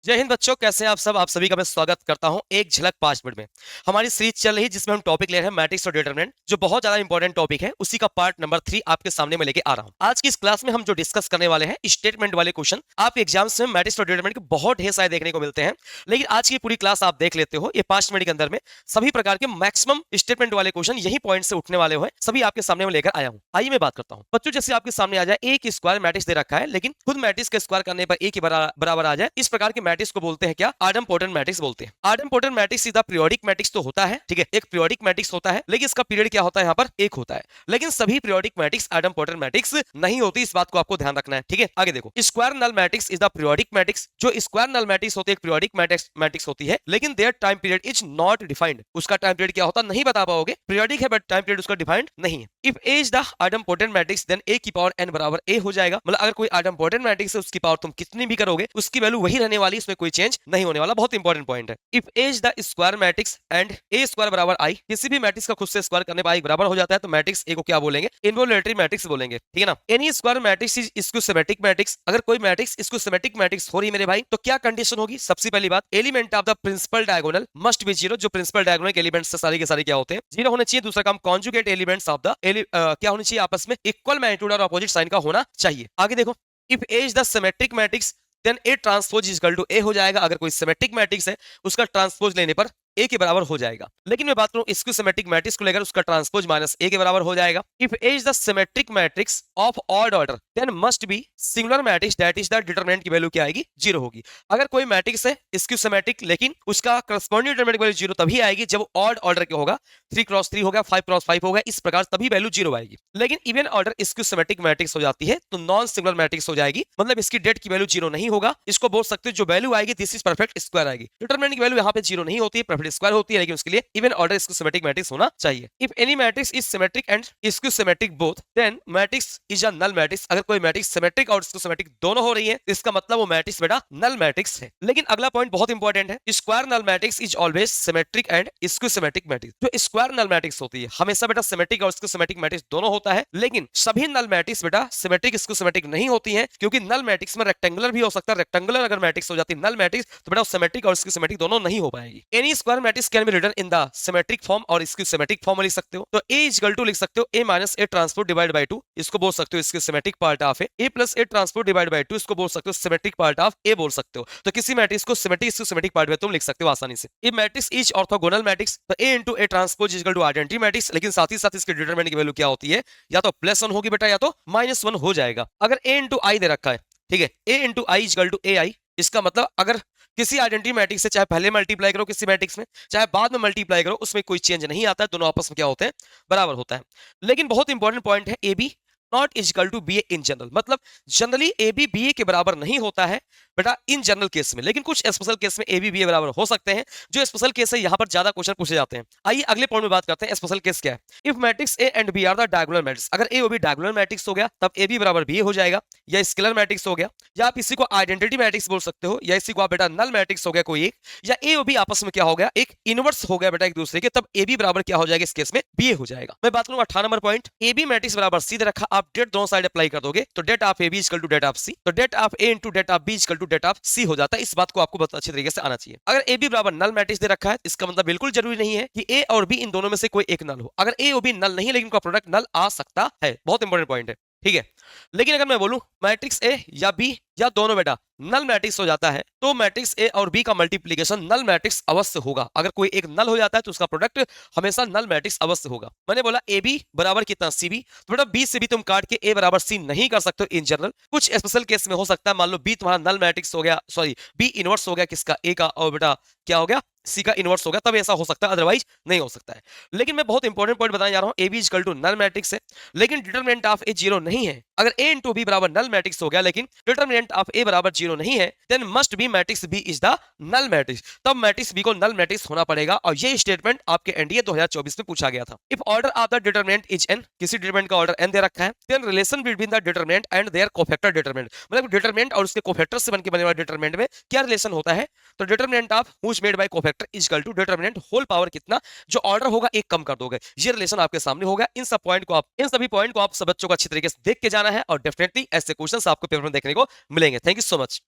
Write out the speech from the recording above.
जय हिंद बच्चों, कैसे हैं आप सब। आप सभी का मैं स्वागत करता हूं एक झलक 5 मिनट में। हमारी सीरीज चल रही है जिसमें हम टॉपिक ले रहे हैं मैट्रिक्स और डिटरमिनेंट, जो बहुत ज्यादा इंपॉर्टेंट टॉपिक है। उसी का पार्ट नंबर 3 आपके सामने मैं लेके आ रहा हूं। आज की इस क्लास में हम जो डिस्कस करने वाले हैं स्टेटमेंट वाले क्वेश्चन। आप एग्जाम्स में मैट्रिक्स और डिटरमिनेंट के बहुत ढेर सारे देखने को मिलते हैं, लेकिन आज की पूरी क्लास आप देख लेते हो, ये 5 मिनट के अंदर में सभी प्रकार के मैक्सिमम स्टेटमेंट वाले क्वेश्चन यही पॉइंट से उठने वाले हुए सभी आपके सामने में लेकर आया हूं। आइए मैं बात करता हूं बच्चों। जैसे आपके सामने आ जाए एक स्क्वायर मैट्रिक्स दे रखा है, लेकिन खुद मैट्रिक्स का स्क्वायर करने पर एक ही बराबर आ जाए, इस प्रकार के मैट्रिक्स को बोलते हैं क्या? आइडेम्पोटेंट मैट्रिक्स बोलते हैं। आइडेम्पोटेंट मैट्रिक्स सीधा पीरियोडिक मैट्रिक्स तो होता है, ठीक है, एक पीरियोडिक मैट्रिक्स होता है, लेकिन इसका पीरियड क्या होता है? यहाँ पर एक होता है। लेकिन सभी पीरियोडिक मैट्रिक्स आइडेम्पोटेंट मैट्रिक्स नहीं होती, इस बात को आपको ध्यान रखना है, ठीक है। आगे देखो, square null matrix is the periodic matrix. जो स्क्वायर नल मैट्रिक्स होती है, एक पीरियोडिक मैट्रिक्स होती है, लेकिन their time period is not defined. उसका टाइम पीरियड क्या होता है नहीं बता पाओगे, पीरियोडिक है बट टाइम पीरियड उसका डिफाइंड नहीं है। If A is the idempotent matrix then A की पावर n बराबर a हो जाएगा। मतलब अगर कोई आइडेम्पोटेंट मैट्रिक्स है, उसकी पावर तुम कितनी भी करोगे उसकी वैल्यू वही रहने वाली, इसमें कोई चेंज नहीं होने वाला। बहुत इंपॉर्टेंट पॉइंट है। If A is the square matrix and A square बराबर आई, किसी भी मैट्रिक्स का खुद से स्क्वायर करने पर आई बराबर हो जाता है, तो मैट्रिक्स ए को क्या बोलेंगे? इनवॉल्यूटरी मैट्रिक्स बोलेंगे, ठीक है ना। Any square matrix is skew symmetric matrix. अगर कोई मैट्रिक्स स्क्यूसेमेट्रिक मैट्रिक्स हो रही मेरे भाई, तो क्या कंडीशन होगी? सबसे पहली बात, element of the principal diagonal must be zero. जो प्रिंसिपल डायगोनल के एलिमेंट्स से सारे के सारे क्या होते हैं? जीरो होने चाहिए। दूसरा काम, कॉन्जुगेट एलिमेंट्स ऑफ द क्या होनी चाहिए? आपस में इक्वल मैग्नीट्यूड और अपोजिट साइन का होना चाहिए। आगे देखो, if A is the symmetric matrix then A transpose is equal to A हो जाएगा। अगर कोई सिमेट्रिक मैट्रिक्स है, उसका ट्रांसपोज लेने पर ए के बराबर हो जाएगा। लेकिन मैं बात करूं स्क्यूसेमेट्रिक मैट्रिक्स को लेकर, उसका ट्रांसपोज माइनस ए के बराबर हो जाएगा। If A is the symmetric matrix of odd order then must be singular matrix that is the determinant की वैल्यू क्या आएगी? जीरो होगी। अगर कोई मैट्रिक्स है स्क्यूसेमेट्रिक, लेकिन उसका करस्पॉन्डिंग डिटरमिनेंट की वैल्यू जीरो तभी आएगी जब ऑड ऑर्डर के होगा, 3x3 हो गया, 5x5 हो गया, इस प्रकार तभी वैल्यू जीरो आएगी। लेकिन इवन ऑर्डर स्क्यूसेमेट्रिक मैट्रिक्स हो जाती है तो नॉन सिंगुलर मैट्रिक्स हो जाएगी, मतलब इसकी डेट की वैल्यू जीरो नहीं होगा। इसको बोल सकते हो जो वैल्यू आएगी दिस इज परफेक्ट स्क्वायर आएगी। डिटरमिनेंट की वैल्यू यहाँ पे जीरो नहीं होती है, परफेक्ट स्क्वायर होती है, लेकिन उसके लिए इवन ऑर्डर स्क्यूसेमेट्रिक मैट्रिक्स होना चाहिए। If any matrix is symmetric and skew symmetric both then matrix is a null matrix. अगर कोई मैट्रिक्स सिमेट्रिक और स्क्यूसेमेट्रिक दोनों हो रही है, इसका मतलब वो मैट्रिक्स बेटा नल मैट्रिक्स है। लेकिन अगला पॉइंट बहुत इंपॉर्टेंट है, square null matrix is always symmetric and skew symmetric matrix. जो स्क्वायर नल मैट्रिक्स होती है हमेशा बेटा सिमेट्रिक और स्क्यूसेमेट्रिक मैट्रिक्स दोनों होता है, लेकिन सभी नल मैट्रिक्स बेटा सिमेट्रिक स्क्यूसेमेट्रिक नहीं होती है, क्योंकि नल मैट्रिक्स में रेक्टेंगुलर भी हो सकता है। रेक्टेंगुलर अगर मैट्रिक्स हो जाती है नल मैट्रिक्स, तो बेटा सिमेट्रिक और स्क्यूसेमेट्रिक दोनों नहीं हो पाएगी। Any square matrix can be written in the symmetric form और स्क्यूसेमेट्रिक फॉर्म में लिख सकते हो। तो ए इज इक्वल टू लिख सकते हो A minus A transport divide by 2, इसको बोल सकते हो skew symmetric part of A plus A transport divide by 2, इसको बोल सकते हो सिमेट्रिक पार्ट ऑफ ए बोल सकते हो। तो किसी मैट्रिक्स को सिमेट्रिक स्क्यूसेमेट्रिक पार्ट में तुम लिख सकते हो आसानी से। If matrix is orthogonal matrix, तो A into A transpose is equal to identity matrix. लेकिन साथ ही साथ इसके डिटरमिनेंट की वैल्यू क्या होती है? या तो +1 होगी बेटा, या तो -1 हो जाएगा। अगर ए इंटू आई दे रखा है, ठीक है, A into I is equal to A I, इसका मतलब अगर किसी आइडेंटिटी मैट्रिक्स से चाहे पहले मल्टीप्लाई करो किसी मैट्रिक्स में, चाहे बाद में मल्टीप्लाई करो, उसमें कोई चेंज नहीं आता है, दोनों आपस में क्या होते हैं? बराबर होता है। लेकिन बहुत इंपॉर्टेंट पॉइंट है, A B not is equal to B A in general. मतलब generally A B B A के बराबर नहीं होता है बेटा इन जनरल केस में, लेकिन कुछ स्पेशल केस में ए बी बी ए बराबर हो सकते हैं। जो स्पेशल केस है यहाँ पर ज्यादा क्वेश्चन पूछे जाते हैं। आइए अगले पॉइंट में बात करते हैं स्पेशल केस क्या है। If matrix A and B are the diagonal matrix, अगर ए और बी डायगोनल मैट्रिक्स हो गया तब ए बी बराबर बी ए हो जाएगा, या स्केलर मैट्रिक्स हो गया, या आप इसी को आइडेंटिटी मैट्रिक्स बोल सकते हो, या इसी को आप बेटा नल मैट्रिक्स हो गया कोई एक, या ए और बी आपस में क्या हो गया? एक इनवर्स हो गया बेटा एक दूसरे के, तब ए बी बराबर क्या हो जाएगा? इस केस में बी ए हो जाएगा। मैं बात करूंगा 18 number point, A B matrix बराबर सी दे रखा, आप डेट दोनों साइड अप्लाई कर दोगे तो det of A B equal to det of C, तो det of A into det of B equal to det of C हो जाता है। इस बात को आपको बहुत अच्छे तरीके से आना चाहिए। अगर ए बी बराबर नल मैट्रिक्स दे रखा है, इसका मतलब बिल्कुल जरूरी नहीं है कि ए और बी इन दोनों में से कोई एक नल हो। अगर ए और बी नल नहीं, लेकिन उनका प्रोडक्ट नल आ सकता है। बहुत इंपॉर्टेंट पॉइंट है, ठीक है। लेकिन अगर मैं बोलूं मैट्रिक्स ए या बी या दोनों बेटा नल मैट्रिक्स हो जाता है, तो मैट्रिक्स ए और बी का मल्टीप्लिकेशन नल मैट्रिक्स अवश्य होगा। अगर कोई एक नल हो जाता है तो उसका प्रोडक्ट हमेशा नल मैट्रिक्स अवश्य होगा। मैंने बोला ए बी बराबर कितना? सी बी, तो बेटा बी से भी तुम काट के ए बराबर सी नहीं कर सकते इन जनरल। कुछ स्पेशल केस में हो सकता है, मान लो बी तुम्हारा नल मैट्रिक्स हो गया, सॉरी बी इनवर्स हो गया किसका? ए का, और बेटा क्या हो गया? सी का इनवर्स हो गया, तब ऐसा हो सकता है, अदरवाइज नहीं हो सकता है। लेकिन मैं बहुत इंपॉर्टेंट पॉइंट बताने जा रहा हूं, A B equal to null matrix है, लेकिन डिटरमिनेंट ऑफ ए जीरो नहीं है। अगर ए इंटू बी बराबर नल मैट्रिक्स हो गया, लेकिन डिटरमिनेंट ऑफ ए बराबर जीरो नहीं है, then must be matrix B is the null matrix. तब मैट्रिक्स बी को नल मैट्रिक्स होना पड़ेगा, और ये स्टेटमेंट आपके एनडीए 2024 में पूछा गया था। If order of the determinant is N, किसी डिटरमिनेंट का ऑर्डर एन दे रखा है, then relation between the determinant and their cofactor determinant, मतलब डिटरमिनेंट और उसके कोफैक्टर से बनकर बने वाले डिटरमिनेंट में क्या रिलेशन होता है? तो determinant of which made by cofactor is equal to determinant whole power कितना, जो ऑर्डर होगा एक कम कर दोगे। ये रिलेशन आपके सामने होगा। इन सभी पॉइंट को आप सब बच्चों को अच्छी तरीके से देख के जाना है, और डेफिनेटली ऐसे क्वेश्चंस आपको पेपर में देखने को मिलेंगे। Thank you so much.